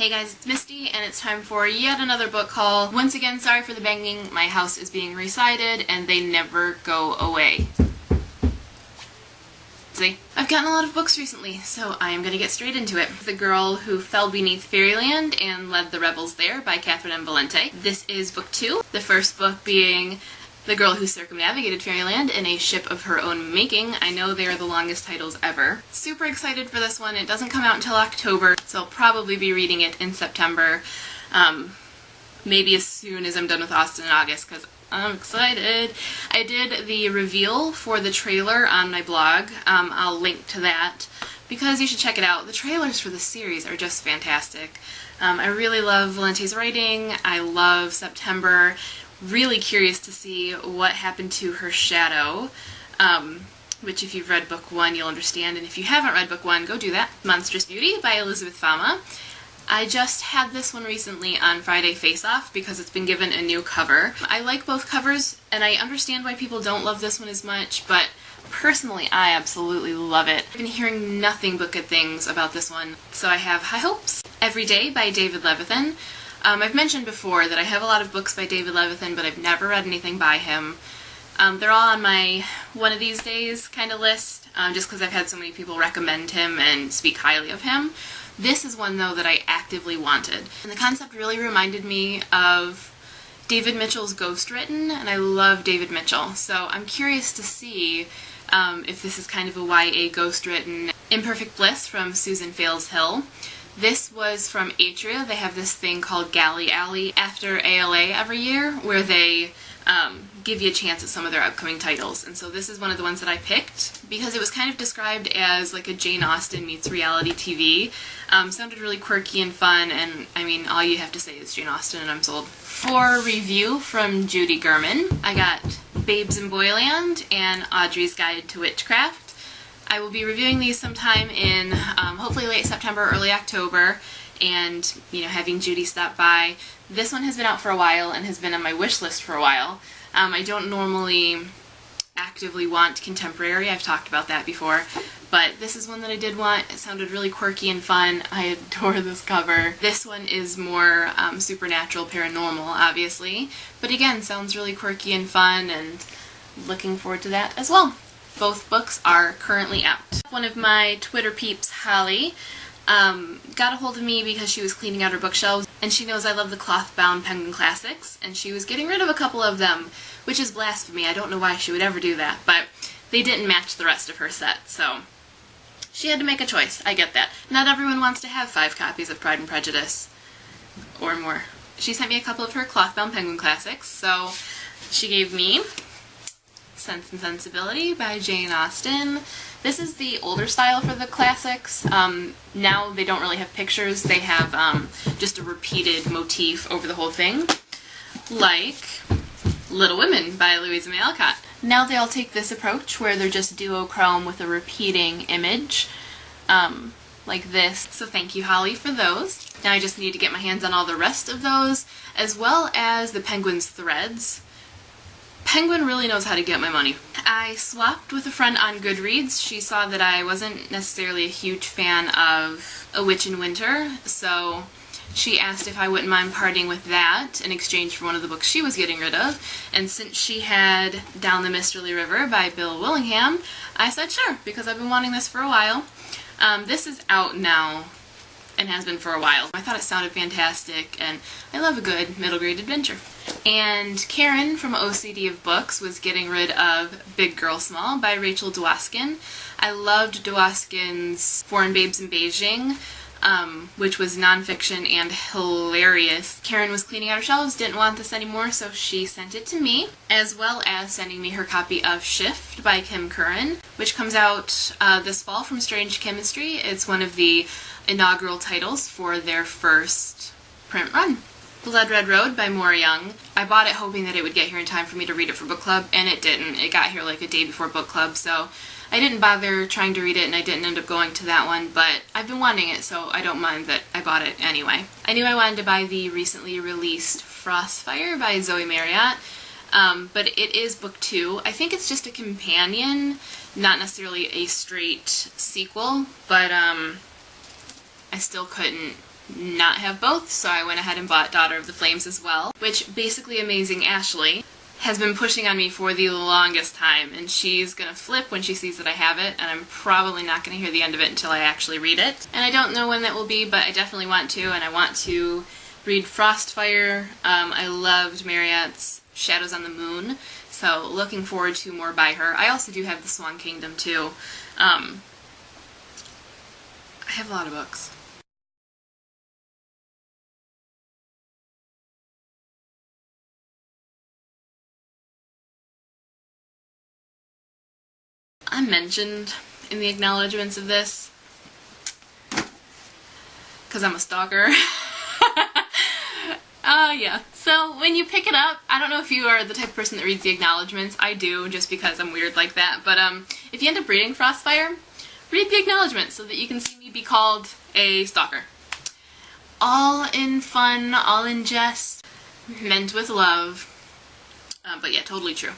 Hey guys, it's Misty, and it's time for yet another book haul. Once again, sorry for the banging. My house is being resided, and they never go away. See? I've gotten a lot of books recently, so I am going to get straight into it. The Girl Who Fell Beneath Fairyland and Led the Revels There by Catherine M. Valente. This is book 2, the first book being The Girl Who Circumnavigated Fairyland in a Ship of Her Own Making. I know they are the longest titles ever. Super excited for this one. It doesn't come out until October, so I'll probably be reading it in September. Maybe as soon as I'm done with Austin in August, because I'm excited. I did the reveal for the trailer on my blog. I'll link to that because you should check it out. The trailers for the series are just fantastic. I really love Valente's writing. I love September. Really curious to see what happened to her shadow, which if you've read book 1 you'll understand, and if you haven't read book 1, go do that. Monstrous Beauty by Elizabeth Fama. I just had this one recently on Friday Face Off because it's been given a new cover. I like both covers, and I understand why people don't love this one as much, but personally I absolutely love it. I've been hearing nothing but good things about this one, so I have high hopes. Every Day by David Levithan. I've mentioned before that I have a lot of books by David Levithan, but I've never read anything by him. They're all on my one of these days kind of list, just because I've had so many people recommend him and speak highly of him. This is one, though, that I actively wanted. And the concept really reminded me of David Mitchell's Ghostwritten, and I love David Mitchell. So I'm curious to see if this is kind of a YA ghostwritten. Imperfect Bliss from Susan Fales Hill. This was from Atria. They have this thing called Galley Alley after ALA every year, where they give you a chance at some of their upcoming titles. And so this is one of the ones that I picked because it was kind of described as like a Jane Austen meets reality TV. Sounded really quirky and fun, and I mean, all you have to say is Jane Austen and I'm sold. For review from Judy Gurman, I got Babes in Boyland and Audrey's Guide to Witchcraft. I will be reviewing these sometime in hopefully late September, early October, and having Judy stop by. This one has been out for a while and has been on my wish list for a while. I don't normally actively want contemporary, I've talked about that before, but this is one that I did want. It sounded really quirky and fun. I adore this cover. This one is more supernatural, paranormal, obviously, but again, sounds really quirky and fun, and looking forward to that as well. Both books are currently out. One of my Twitter peeps, Holly, got a hold of me because she was cleaning out her bookshelves, and she knows I love the cloth-bound Penguin Classics, and she was getting rid of a couple of them, which is blasphemy. I don't know why she would ever do that, but they didn't match the rest of her set, so she had to make a choice. I get that. Not everyone wants to have 5 copies of Pride and Prejudice, or more. She sent me a couple of her cloth-bound Penguin Classics, so she gave me Sense and Sensibility by Jane Austen. This is the older style for the classics. Now they don't really have pictures, they have just a repeated motif over the whole thing, like Little Women by Louisa May Alcott. Now they all take this approach where they're just duochrome with a repeating image, like this. So thank you, Holly, for those. Now I just need to get my hands on all the rest of those, as well as the Penguin's threads. Penguin really knows how to get my money. I swapped with a friend on Goodreads. She saw that I wasn't necessarily a huge fan of A Witch in Winter, so she asked if I wouldn't mind parting with that in exchange for one of the books she was getting rid of. And since she had Down the Mysterly River by Bill Willingham, I said sure, because I've been wanting this for a while. This is out now and has been for a while. I thought it sounded fantastic, and I love a good middle grade adventure. And Karen from OCD of Books was getting rid of Big Girl Small by Rachel Dwoskin. I loved Dwoskin's Foreign Babes in Beijing, which was nonfiction and hilarious. Karen was cleaning out her shelves, didn't want this anymore, so she sent it to me, as well as sending me her copy of Shift by Kim Curran, which comes out this fall from Strange Chemistry. It's one of the inaugural titles for their first print run. Blood Red Road by Maura Young. I bought it hoping that it would get here in time for me to read it for book club, and it didn't. It got here like a day before book club, so I didn't bother trying to read it, and I didn't end up going to that one, but I've been wanting it, so I don't mind that I bought it anyway. I knew I wanted to buy the recently released Frostfire by Zoe Marriott, but it is book 2. I think it's just a companion, not necessarily a straight sequel, but I still couldn't not have both, so I went ahead and bought Daughter of the Flames as well, which basically Amazing Ashley has been pushing on me for the longest time, and she's gonna flip when she sees that I have it, and I'm probably not gonna hear the end of it until I actually read it. And I don't know when that will be, but I definitely want to, and I want to read Frostfire. I loved Marriott's Shadows on the Moon, so looking forward to more by her. I also do have The Swan Kingdom too. I have a lot of books. I'm mentioned in the acknowledgements of this because I'm a stalker. Yeah. So when you pick it up, I don't know if you are the type of person that reads the acknowledgements. I do, just because I'm weird like that. But if you end up reading Frostfire, read the acknowledgements so that you can see me be called a stalker. All in fun, all in jest, meant with love. But yeah, totally true.